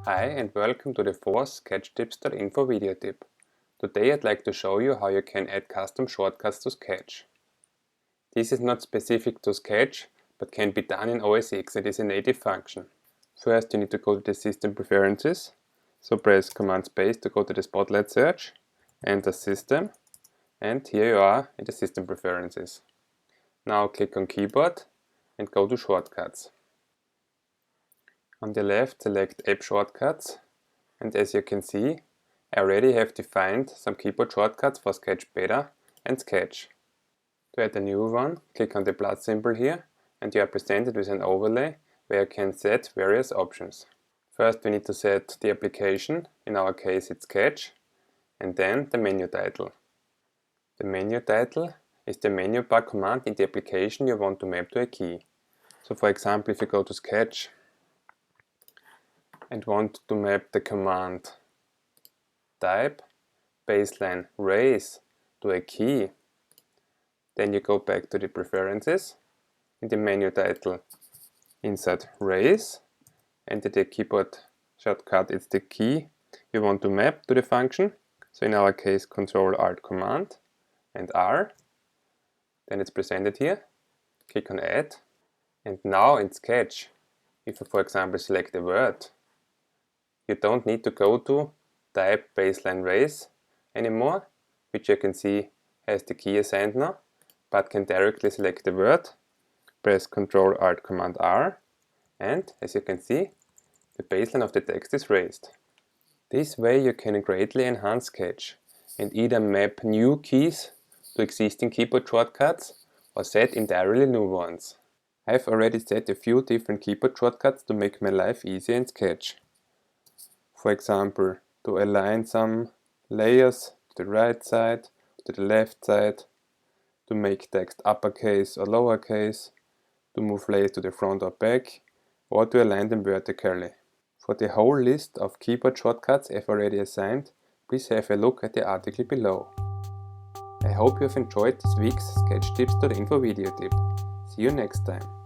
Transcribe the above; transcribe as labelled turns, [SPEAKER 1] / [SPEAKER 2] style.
[SPEAKER 1] Hi and welcome to the fourth sketchtips.info video tip. Today I'd like to show you how you can add custom shortcuts to Sketch. This is not specific to Sketch, but can be done in OS X and is a native function. First you need to go to the System Preferences, so press Command Space to go to the Spotlight search, enter System, and here you are in the System Preferences. Now click on Keyboard and go to Shortcuts. On the left select App Shortcuts, and as you can see, I already have defined some keyboard shortcuts for Sketch Beta and Sketch. To add a new one, click on the plus symbol here and you are presented with an overlay where you can set various options. First we need to set the application, in our case it's Sketch, and then the menu title. The menu title is the menu bar command in the application you want to map to a key. So for example, if you go to Sketch and want to map the command type baseline raise to a key, then you go back to the preferences, in the menu title insert raise, and the keyboard shortcut is the key you want to map to the function, so in our case Ctrl Alt Command and R, then it's presented here. Click on add, and now in Sketch, if you for example select a word, you don't need to go to type baseline raise anymore, which you can see has the key assigned now, but can directly select the word, press Ctrl Alt Command R, and as you can see, the baseline of the text is raised. This way you can greatly enhance Sketch and either map new keys to existing keyboard shortcuts or set entirely new ones. I've already set a few different keyboard shortcuts to make my life easier in Sketch. For example, to align some layers to the right side, to the left side, to make text uppercase or lowercase, to move layers to the front or back, or to align them vertically. For the whole list of keyboard shortcuts I've already assigned, please have a look at the article below. I hope you have enjoyed this week's sketchtips.info video tip. See you next time.